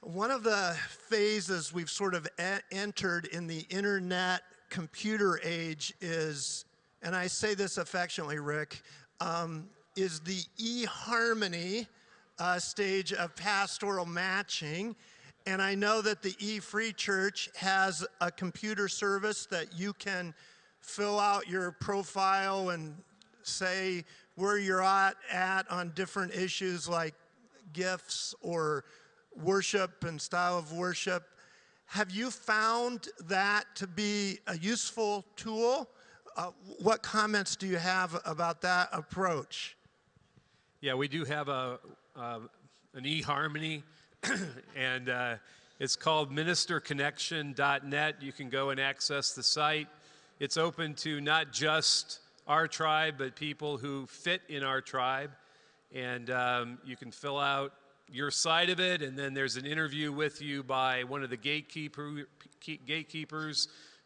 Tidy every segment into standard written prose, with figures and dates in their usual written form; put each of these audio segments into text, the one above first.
One of the phases we've sort of entered in the internet computer age is, and I say this affectionately, Rick, is the eHarmony stage of pastoral matching. And I know that the E-Free Church has a computer service that you can fill out your profile and say where you're at on different issues like gifts or worship and style of worship. Have you found that to be a useful tool? What comments do you have about that approach? Yeah, we do have an eHarmony, and it's called ministerconnection.net. You can go and access the site. It's open to not just our tribe, but people who fit in our tribe. And you can fill out your side of it, and then there's an interview with you by one of the gatekeepers,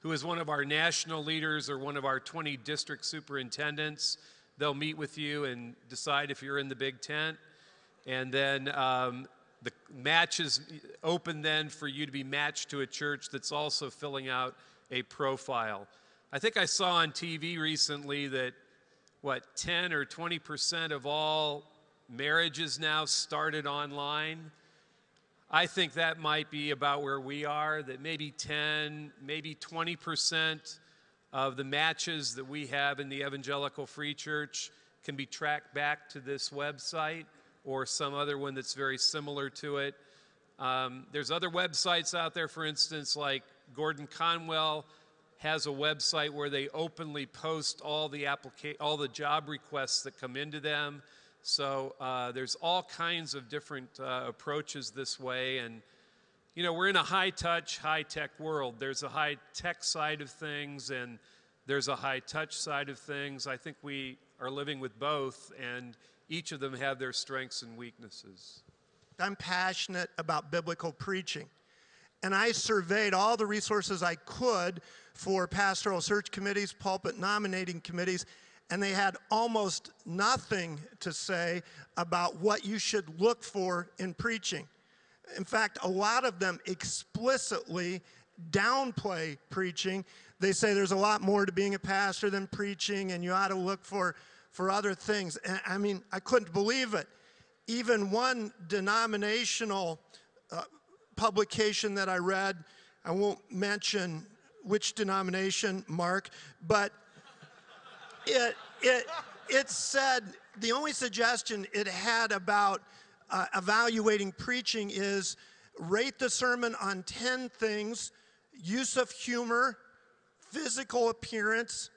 who is one of our national leaders or one of our 20 district superintendents. They'll meet with you and decide if you're in the big tent. And then the match is open then for you to be matched to a church that's also filling out a profile. I think I saw on TV recently that, 10 or 20% of all marriages now started online. I think that might be about where we are, that maybe 10, maybe 20% of the matches that we have in the Evangelical Free Church can be tracked back to this website or some other one that's very similar to it. There's other websites out there, for instance, like Gordon Conwell has a website where they openly post all the job requests that come into them. So there's all kinds of different approaches this way. And, you know, we're in a high-touch, high-tech world. There's a high-tech side of things, and there's a high-touch side of things. I think we are living with both, and each of them have their strengths and weaknesses. I'm passionate about biblical preaching, and I surveyed all the resources I could for pastoral search committees, pulpit nominating committees, and they had almost nothing to say about what you should look for in preaching. In fact, a lot of them explicitly downplay preaching. They say there's a lot more to being a pastor than preaching, and you ought to look for other things. And I mean, I couldn't believe it. Even one denominational publication that I read, I won't mention which denomination, Mark, but it said the only suggestion it had about evaluating preaching is rate the sermon on 10 things: use of humor, physical appearance,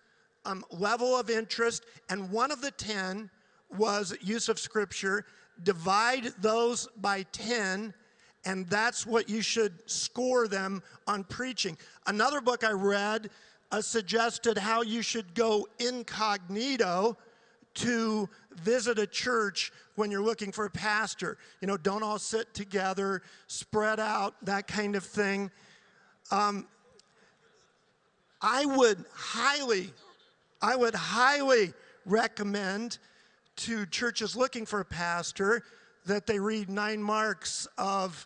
level of interest, and one of the 10 was use of scripture. Divide those by 10, and that's what you should score them on preaching. Another book I read suggested how you should go incognito to visit a church when you're looking for a pastor. You know, don't all sit together, spread out, that kind of thing. I would highly recommend to churches looking for a pastor that they read 9 marks of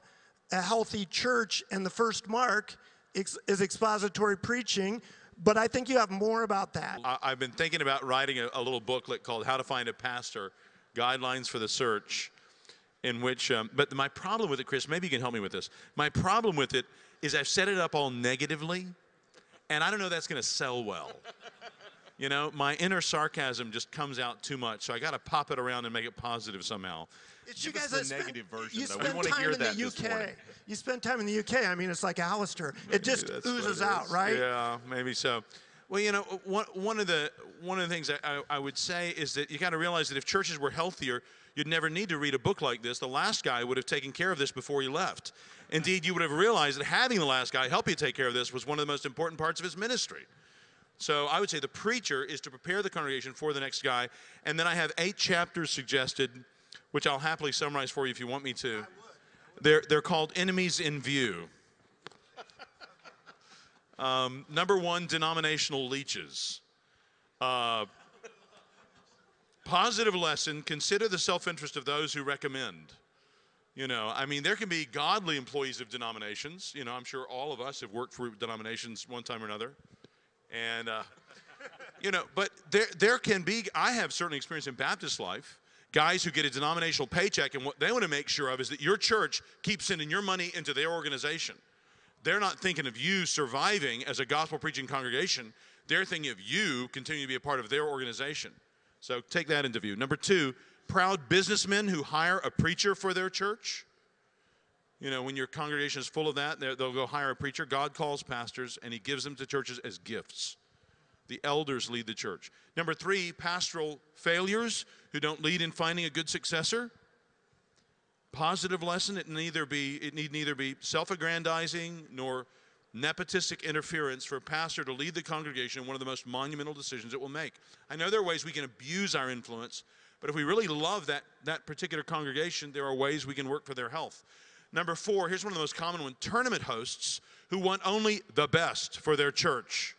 A Healthy Church, and the first mark is expository preaching. But I think you have more about that. I've been thinking about writing a little booklet called How to Find a Pastor, Guidelines for the Search, in which, but my problem with it, Chris, maybe you can help me with this. My problem with it is I've set it up all negatively, and I don't know that's going to sell well. You know, my inner sarcasm just comes out too much, so I got to pop it around and make it positive somehow. It's you guys that negative version, you though. spend We want to time hear in that the this UK. morning. You spend time in the UK. I mean, it's like Alistair. It just oozes out, right? Yeah, maybe so. Well, you know, one of the things I would say is that you got to realize that if churches were healthier, you'd never need to read a book like this. The last guy would have taken care of this before he left. Indeed, you would have realized that having the last guy help you take care of this was one of the most important parts of his ministry. So I would say the preacher is to prepare the congregation for the next guy. And then I have 8 chapters suggested, which I'll happily summarize for you if you want me to. They're called Enemies in View. Number 1, denominational leeches. Positive lesson, consider the self-interest of those who recommend. You know, I mean, there can be godly employees of denominations. You know, I'm sure all of us have worked for denominations one time or another. And, you know, but there can be, I have certainly experienced in Baptist life, guys who get a denominational paycheck, and what they want to make sure of is that your church keeps sending your money into their organization. They're not thinking of you surviving as a gospel-preaching congregation. They're thinking of you continuing to be a part of their organization. So take that into view. Number two, proud businessmen who hire a preacher for their church. You know, when your congregation is full of that, they'll go hire a preacher. God calls pastors, and he gives them to churches as gifts. The elders lead the church. Number three, pastoral failures who don't lead in finding a good successor. Positive lesson, it need neither be self-aggrandizing nor nepotistic interference for a pastor to lead the congregation in one of the most monumental decisions it will make. I know there are ways we can abuse our influence, but if we really love that particular congregation, there are ways we can work for their health. Number four, here's one of the most common ones, tournament hosts who want only the best for their church.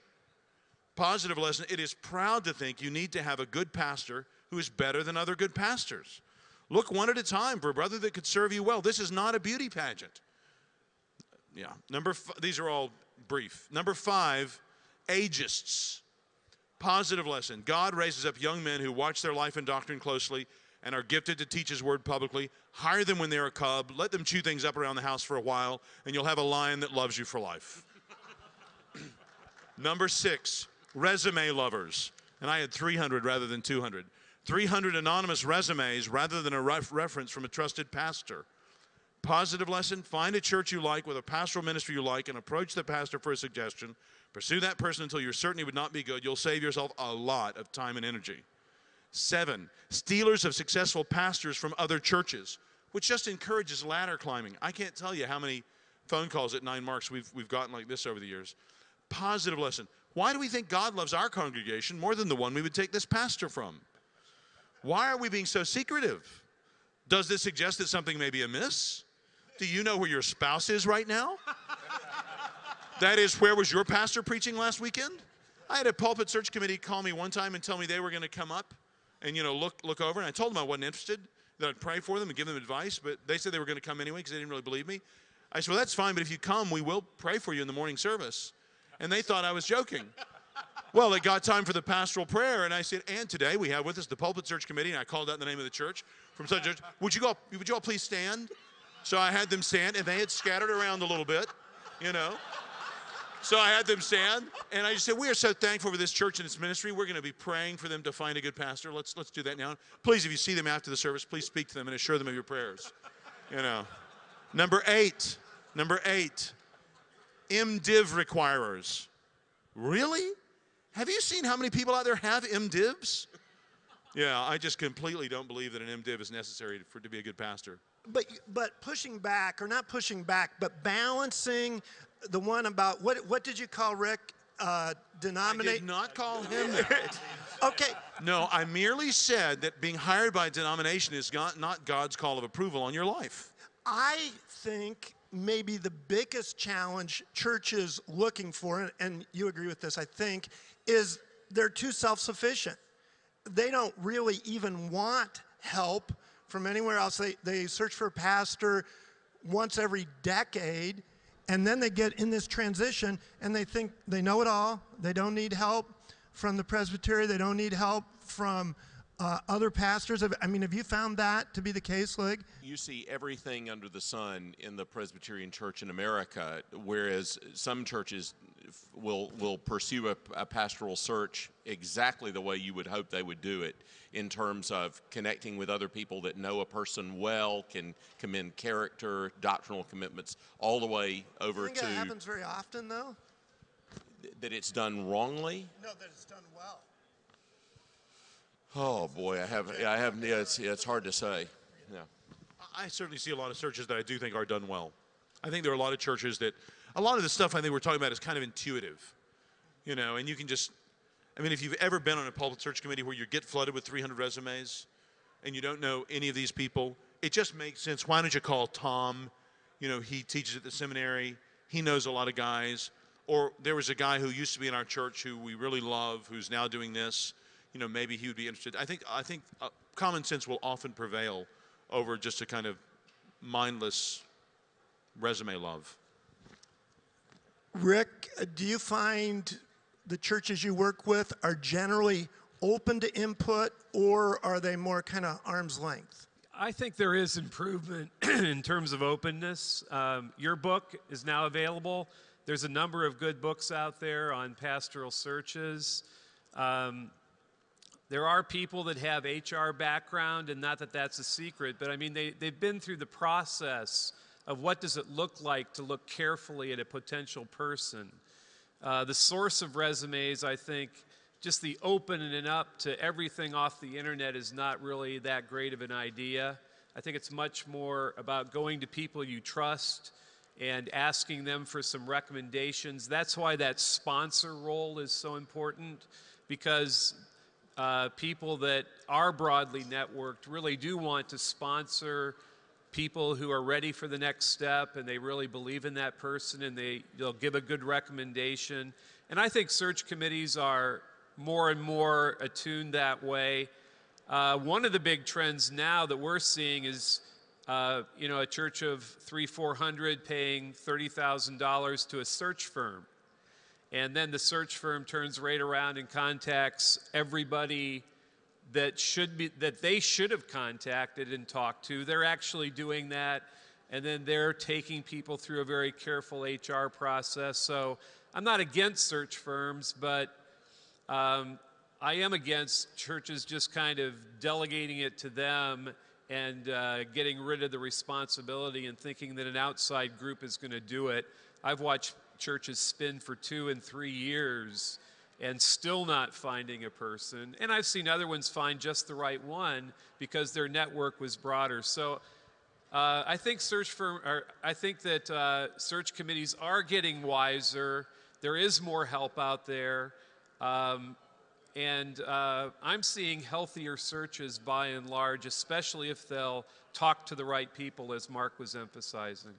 Positive lesson, it is proud to think you need to have a good pastor who is better than other good pastors. Look one at a time for a brother that could serve you well. This is not a beauty pageant. Yeah, these are all brief. Number five, ageists. Positive lesson, God raises up young men who watch their life and doctrine closely and are gifted to teach his word publicly. Hire them when they're a cub. Let them chew things up around the house for a while, and you'll have a lion that loves you for life. Number six, resume lovers. And I had 300 rather than 200. 300 anonymous resumes rather than a reference from a trusted pastor. Positive lesson, find a church you like with a pastoral ministry you like and approach the pastor for a suggestion. Pursue that person until you're certain he would not be good. You'll save yourself a lot of time and energy. 7, stealers of successful pastors from other churches, which just encourages ladder climbing. I can't tell you how many phone calls at 9 Marks we've gotten like this over the years. Positive lesson, why do we think God loves our congregation more than the one we would take this pastor from? Why are we being so secretive? Does this suggest that something may be amiss? Do you know where your spouse is right now? That is, where was your pastor preaching last weekend? I had a pulpit search committee call me one time and tell me they were going to come up and, you know, look over. And I told them I wasn't interested, that I'd pray for them and give them advice. But they said they were going to come anyway because they didn't really believe me. I said, well, that's fine, but if you come, we will pray for you in the morning service. And they thought I was joking. Well, it got time for the pastoral prayer, and I said, and today we have with us the pulpit search committee, and I called out the name of the church from such a church. Would you all please stand? So I had them stand, and they had scattered around a little bit, you know. So I had them stand, and I just said, we are so thankful for this church and its ministry. We're going to be praying for them to find a good pastor. Let's do that now. Please, if you see them after the service, please speak to them and assure them of your prayers. You know. Number eight, MDiv requirers. Really? Have you seen how many people out there have MDivs? Yeah, I just completely don't believe that an MDiv is necessary to be a good pastor. But pushing back, or not pushing back, but balancing the one about, what did you call Rick? Denominate? I did not call him that. Okay. No, I merely said that being hired by a denomination is not God's call of approval on your life. I think maybe the biggest challenge church is looking for, and you agree with this, I think, is they're too self-sufficient. They don't really even want help from anywhere else. They search for a pastor once every decade, and then they get in this transition, and they think they know it all. They don't need help from the Presbyterian. They don't need help from other pastors. I mean, have you found that to be the case, Lig? You see everything under the sun in the Presbyterian Church in America, whereas some churches will pursue a pastoral search exactly the way you would hope they would do it, in terms of connecting with other people that know a person well, can commend character, doctrinal commitments, all the way over Do you to... think that happens very often, though? That it's done wrongly? No, that it's done well. Oh boy, it's hard to say. Yeah. I certainly see a lot of churches that I do think are done well. I think there are a lot of churches that, a lot of the stuff I think we're talking about is kind of intuitive, you know, and you can just, I mean, if you've ever been on a pulpit search committee where you get flooded with 300 resumes and you don't know any of these people, it just makes sense. Why don't you call Tom? You know, he teaches at the seminary. He knows a lot of guys. Or there was a guy who used to be in our church who we really love, who's now doing this. You know, maybe he would be interested. I think common sense will often prevail over just a kind of mindless resume love. Rick, do you find the churches you work with are generally open to input, or are they more kind of arm's length? I think there is improvement in terms of openness. Your book is now available. There's a number of good books out there on pastoral searches. There are people that have HR background, and not that that's a secret, but I mean, they've been through the process of what does it look like to look carefully at a potential person. The source of resumes, I think, just the opening up to everything off the internet is not really that great of an idea. I think it's much more about going to people you trust and asking them for some recommendations. That's why that sponsor role is so important, because people that are broadly networked really do want to sponsor people who are ready for the next step, and they really believe in that person, and they'll give a good recommendation. And I think search committees are more and more attuned that way. One of the big trends now that we're seeing is, a church of 300-400 paying $30,000 to a search firm. And then the search firm turns right around and contacts everybody that they should have contacted and talked to. They're actually doing that, and then they're taking people through a very careful HR process. So I'm not against search firms, but I am against churches just kind of delegating it to them and getting rid of the responsibility and thinking that an outside group is going to do it. I've watched churches spin for 2 and 3 years and still not finding a person. And I've seen other ones find just the right one because their network was broader. So I think search committees are getting wiser. There is more help out there. And I'm seeing healthier searches by and large, especially if they'll talk to the right people, as Mark was emphasizing.